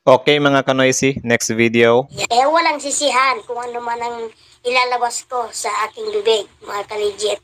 Okay mga kanoisy, next video. Kaya walang sisihan kung ano man ang ilalabas ko sa aking bibig, mga ka-legit.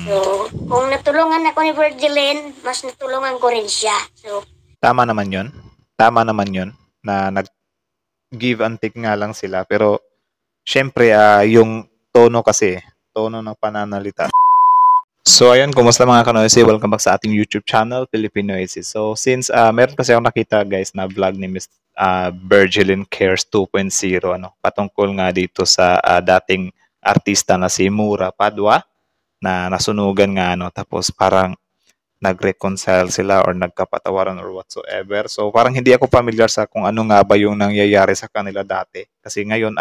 So, kung natulungan ako ni Virgilin, mas natulungan ko rin siya. So, Tama naman yun. Tama naman yun na nag-give and take nga lang sila. Pero, syempre, yung tono kasi, tono ng pananalita. So, ayun, kumusta mga kanoisy? Welcome back sa ating YouTube channel, Filipinoisy. So, since meron kasi ako nakita guys na vlog ni Miss Virgilin Cares 2.0, ano, patungkol nga dito sa dating artista na si Mura Padua na nasunugan nga, ano, tapos parang nag-reconcile sila or nagkapatawaran or whatsoever. So parang hindi ako familiar sa kung ano nga ba yung nangyayari sa kanila dati. Kasi ngayon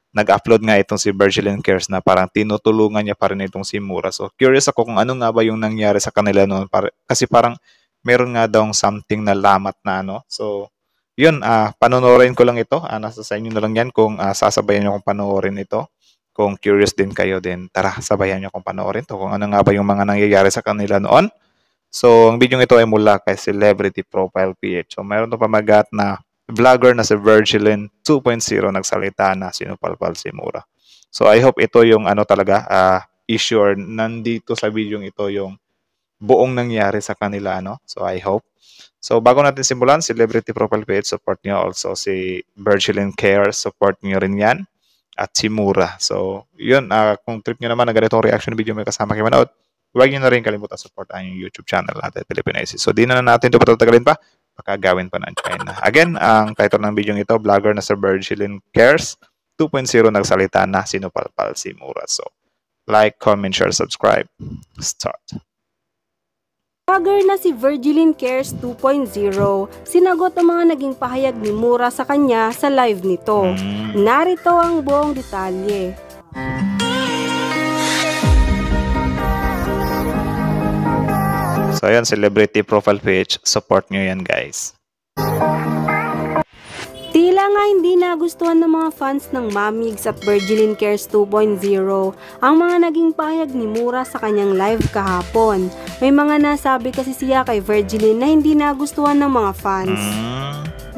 nag-upload nga itong si Virgilin Cares na parang tinutulungan niya pa rin itong si Mura. So curious ako kung ano nga ba yung nangyari sa kanila noon. Kasi parang meron nga daw something na lamat na ano. So yun, panonoorin ko lang ito. Nasa sa inyo na lang yan kung sasabayan niyo kung panoorin ito. Kung curious din kayo din, tara, sabayan niyo kung panoorin to. Kung ano nga ba yung mga nangyayari sa kanila noon. So, ang video ito ay mula kay Celebrity Profile PH. So, mayroon itong pamagat na vlogger na si Virgilin 2.0 nagsalita na sinupalpal si Mura. So, I hope ito yung ano talaga, issue or nandito sa video ito yung buong nangyari sa kanila. Ano? So, I hope. So, bago natin simulan, Celebrity Profile PH, support nyo also si Virgilin Care, support nyo rin yan. At si Mura. So, yun, kung trip nyo naman na ganitong reaction video may kasama kayo manood, huwag nyo na rin kalimutan supportahan yung YouTube channel natin, Filipinoisy. So, di na natin ito patatagalin pa. Baka gawin pa ng China. Again, ang title ng video ito, vlogger na si Virgilin Cares 2.0 nagsalita na sinupalpal si Mura. So, like, comment, share, subscribe. Start. Vlogger na si Virgilin Cares 2.0, sinagot ang mga naging pahayag ni Mura sa kanya sa live nito. Narito ang buong detalye. So, ayan, Celebrity Profile Page. Support nyo yan, guys. Tila nga hindi nagustuhan ng mga fans ng Mamigs at Virgilin Cares 2.0 ang mga naging pahayag ni Mura sa kanyang live kahapon. May mga nasabi kasi siya kay Virgilin na hindi nagustuhan ng mga fans.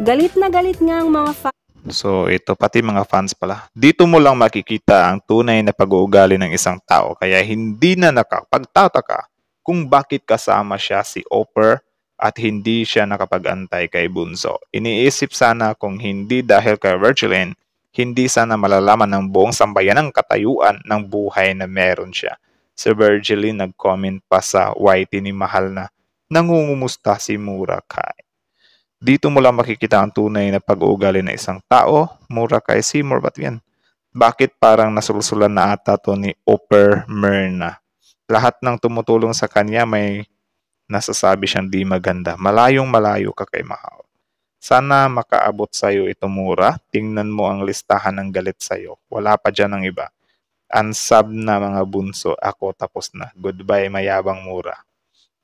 Galit na galit nga ang mga fans. So, ito pati mga fans pala. Dito mo lang makikita ang tunay na pag-uugali ng isang tao. Kaya hindi na nakapagtataka kung bakit kasama siya si Oprah at hindi siya nakapag-antay kay Bunso. Iniisip sana kung hindi dahil kay Virgilin, hindi sana malalaman ng buong sambayan ang katayuan ng buhay na meron siya. Si Virgilin nag-comment pa sa YT ni Mahal na nangungumusta si Mura Kai. Dito mo lang makikita ang tunay na pag-uugali ng isang tao. Mura Kai Seymour, ba't yan? Bakit parang nasulsulan na ata to ni Oprah Myrna? Lahat ng tumutulong sa kanya may nasasabi siyang di maganda. Malayong malayo ka kay Mahal. Sana makaabot sa'yo ito, Mura. Tingnan mo ang listahan ng galit sa'yo. Wala pa dyan ang iba. Unsub na mga bunso. Ako tapos na. Goodbye mayabang Mura.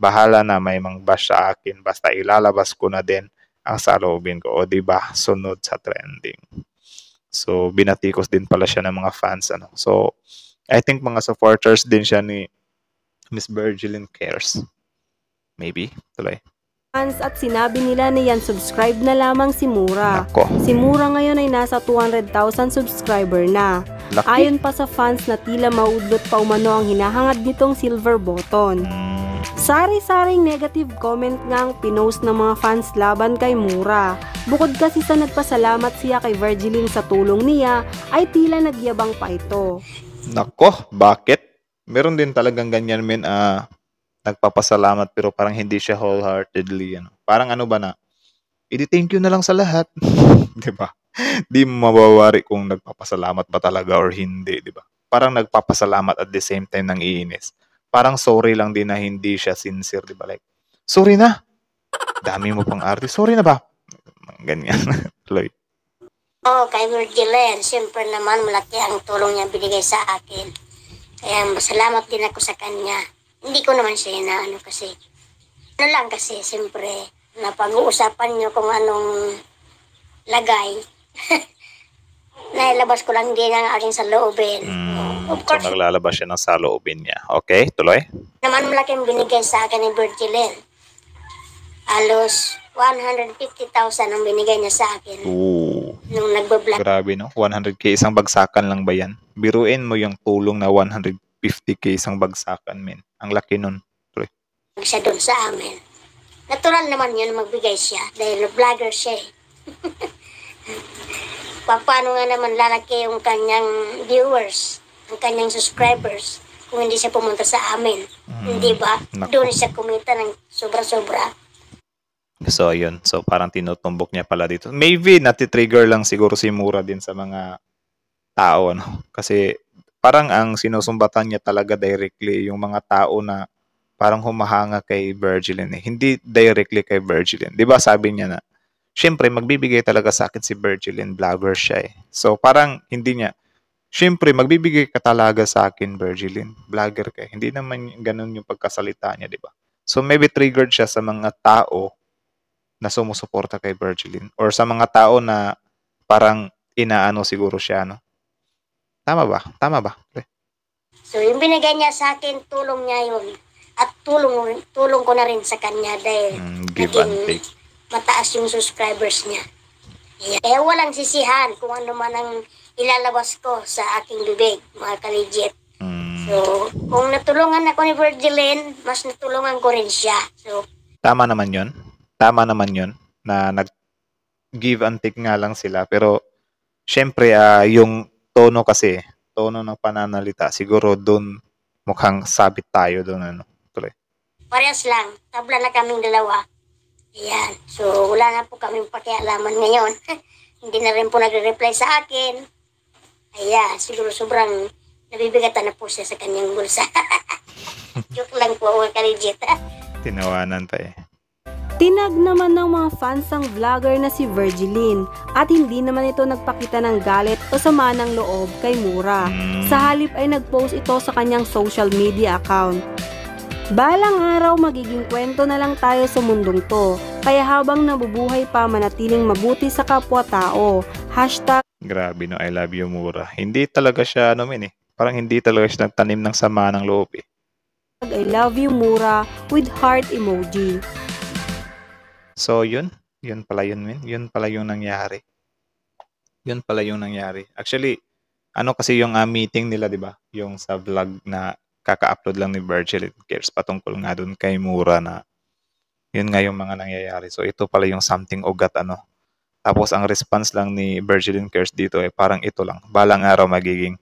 Bahala na may mang-bash sa akin. Basta ilalabas ko na din ang saloobin ko. O diba? Sunod sa trending. So, binatikos din pala siya ng mga fans. Ano? So, I think mga supporters din siya ni Miss Virgilin Cares. Maybe. Tuloy. Fans at sinabi nila na yan subscribe na lamang si Mura. Nako. Si Mura ngayon ay nasa 200,000 subscriber na. Laki. Ayon pa sa fans na tila maudlot pa umano ang hinahangad nitong silver button. Sari-saring negative comment nga ang pinost ng mga fans laban kay Mura. Bukod kasi sa nagpasalamat siya kay Virgilin sa tulong niya, ay tila nagyabang pa ito. Nako, bakit? Meron din talagang ganyan men nagpapasalamat pero parang hindi siya wholeheartedly. Ano. Parang ano ba na, i-thank you na lang sa lahat. Di ba? Di mo mabawari kung nagpapasalamat ba talaga or hindi. Di ba? Parang nagpapasalamat at the same time nang iinis. Parang sorry lang din na hindi siya sincere. Di ba? Like, sorry na. Dami mo pang arte. Sorry na ba? Ganyan. Lloyd. kay Virgilin, siyempre naman malaki ang tulong niya binigay sa akin. Kaya masalamat din ako sa kanya. Hindi ko naman siya inaano kasi. Ano lang kasi, siyempre, napag-uusapan niyo kung anong lagay. Nailabas ko lang din ang aking saloobin. Of course, So, naglalabas siya ng saloobin niya. Okay, tuloy. naman malaking binigay sa akin ni Virgilin. Halos 150,000 ang binigay niya sa akin Oo. nung nagbablog Grabe, no? 100k isang bagsakan lang ba yan? Biruin mo yung tulong na 150k isang bagsakan, men. Ang laki nun. Pre. siya doon sa amin. Natural naman yun magbigay siya dahil vlogger siya eh. Paano nga naman lalaki yung kanyang viewers, ang kanyang subscribers kung hindi siya pumunta sa amin. Hindi ba? Naku. Doon siya kumita ng sobra-sobra. So, ayun. So, parang tinutumbok niya pala dito. Maybe natitrigger lang siguro si Mura din sa mga tao, no? Kasi parang ang sinusumbatan niya talaga directly yung mga tao na parang humahanga kay Virgilin eh. Hindi directly kay Virgilin. Di ba sabi niya na, syempre magbibigay talaga sa akin si Virgilin, vlogger siya eh. So parang hindi niya, syempre magbibigay ka talaga sa akin Virgilin, vlogger ka. Hindi naman ganun yung pagkasalita niya, di ba? So maybe triggered siya sa mga tao na sumusuporta kay Virgilin or sa mga tao na parang inaano siguro siya, no? Tama ba? Tama ba? Pre? So yung binigay niya sa akin, tulong niya yun. At tulong ko na rin sa kanya dahil Give and take. mataas yung subscribers niya. Yeah. Kaya walang sisihan kung ano man ang ilalabas ko sa aking bibig, mga kaligit. So, kung natulungan ako ni Virgilin, mas natulungan ko rin siya. So, Tama naman yun. Tama naman yun na nag-give and take nga lang sila. Pero, syempre, yung tono kasi, tono ng pananalita, siguro doon mukhang sabit tayo doon. Ano, tuloy. parehas lang. Tabla na kaming dalawa. Ayan. So, wala na po kaming pakialaman ngayon. Hindi na rin po nagre-reply sa akin. Ayan. Siguro sobrang nabibigatan na po siya sa kanyang bulsa. Joke lang po, mga kaligit. Tinawanan pa eh. Tinag naman ng mga fans ang vlogger na si Virgilin at hindi naman ito nagpakita ng galit o sama ng loob kay Mura. Sa halip ay nagpost ito sa kanyang social media account. Balang araw magiging kwento na lang tayo sa mundong to, kaya habang nabubuhay pa manatiling mabuti sa kapwa-tao. Hashtag Grabe no, I love you Mura. Hindi talaga siya, parang hindi talaga siya nagtanim ng sama ng loob eh. I love you Mura with heart emoji. So, yun pala yun, men. Yun pala yung nangyari. Yun pala yung nangyari. Actually, ano kasi yung meeting nila, di ba? Yung sa vlog na kaka-upload lang ni Virgilin Cares patungkol nga dun kay Mura na yun nga yung mga nangyayari. So, ito pala yung something ugat, ano. Tapos, ang response lang ni Virgilin Cares dito ay parang ito lang. Balang araw magiging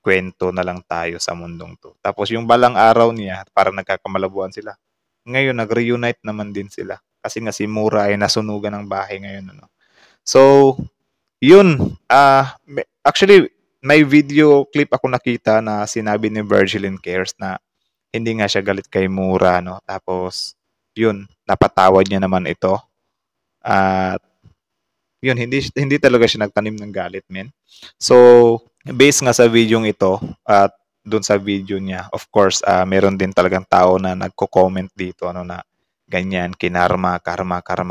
kwento na lang tayo sa mundong to. Tapos, yung balang araw niya, parang nagkakamalabuan sila. Ngayon, nag-reunite naman din sila. Kasi nga si Mura ay nasunugan ng bahay ngayon. Ano? So, yun. Actually, may video clip ako nakita na sinabi ni Virgilin Cares na hindi nga siya galit kay Mura. No? Tapos, yun, napatawad niya naman ito. At, yun, hindi talaga siya nagtanim ng galit, men. So, based nga sa video ito, at dun sa video niya, of course, meron din talagang tao na nagko-comment dito, ano na, ganyan, karma.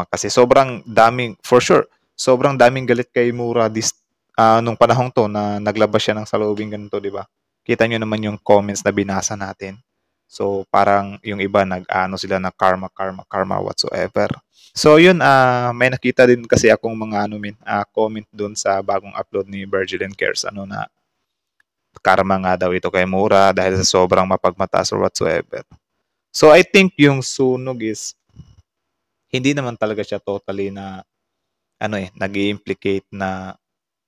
Kasi sobrang daming, for sure, sobrang daming galit kay Mura nung panahong to na naglabas siya ng saloobing ganito, di ba? Kita nyo naman yung comments na binasa natin. So, parang yung iba nag-ano sila na karma whatsoever. So, yun, may nakita din kasi akong mga comment dun sa bagong upload ni Virgilin Cares, ano na, karma nga daw ito kay Mura dahil sa sobrang mapagmataas or whatsoever. So, I think yung sunog is hindi naman talaga siya totally na nag-i-implicate na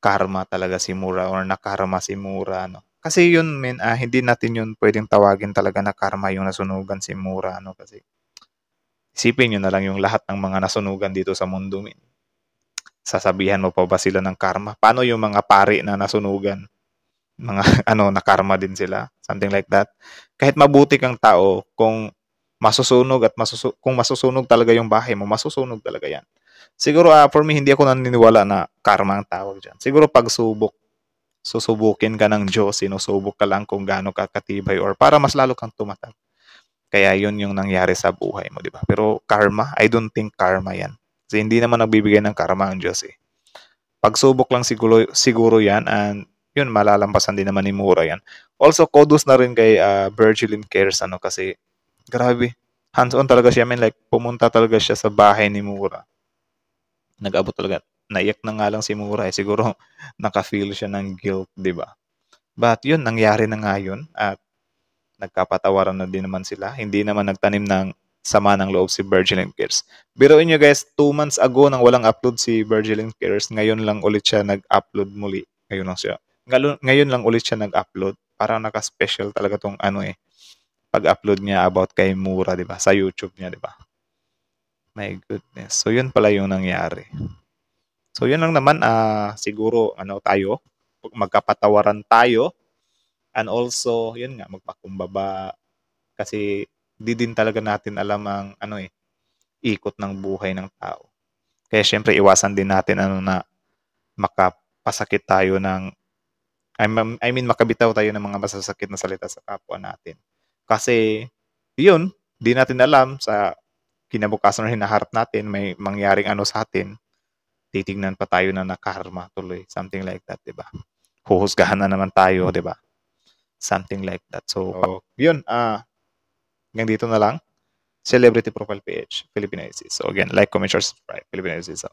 karma talaga si Mura or nakarma si Mura. No? Kasi yun, hindi natin yun pwedeng tawagin talaga na karma yung nasunugan si Mura. No? Kasi isipin nyo na lang yung lahat ng mga nasunugan dito sa mundo. Sasabihan mo pa ba sila ng karma? Paano yung mga pari na nasunugan? Mga nakarma din sila. Something like that. Kahit mabuti kang tao, kung masusunog at kung masusunog talaga yung bahay mo, masusunog talaga yan. Siguro for me, hindi ako naniniwala na karma ang tawag dyan. Siguro pagsubok, susubukin ka ng Diyos, sinusubok ka lang kung gaano ka katibay or para mas lalo kang tumatag. Kaya yun yung nangyari sa buhay mo, di ba? Pero karma, I don't think karma yan. Kasi hindi naman nagbibigay ng karma ang Diyos eh. Pagsubok lang siguro yan and yun, malalampasan din naman ni Mura yan. Also, kudos na rin kay Virgilin Cares, kasi grabe, hands-on talaga siya. I mean, like, pumunta talaga siya sa bahay ni Mura. Nag-abot talaga. Naiyak na nga lang si Mura eh. Siguro naka-feel siya ng guilt, di ba? But yun, nangyari na nga yun. At nagkapatawaran na din naman sila. Hindi naman nagtanim ng sama ng loob si Virgil Cares. Biruin nyo guys, 2 months ago nang walang upload si Virgil Cares, ngayon lang ulit siya nag-upload muli. Ngayon lang ulit siya nag-upload. Parang naka-special talaga tong ano eh. Pag-upload niya about kay Mura, di ba? Sa YouTube niya, di ba? My goodness. So, yun pala yung nangyari. So, yun lang naman. Siguro, tayo, magkapatawaran tayo. And also, yun nga, magpakumbaba. Kasi, di din talaga natin alam ang, ikot ng buhay ng tao. Kaya, syempre, iwasan din natin, na makapasakit tayo ng, makabitaw tayo ng mga masasakit na salita sa kapwa natin. Kasi, yun, di natin alam sa kinabukasan na hinaharap natin, may mangyaring sa atin, titignan pa tayo na nakarma tuloy. Something like that, di ba? Huhusgahan na naman tayo, di ba? Something like that. So, yun, hanggang dito na lang. Celebrity Profile Page, Filipino IC. So, again, like, comment, share, subscribe. Filipino IC. So,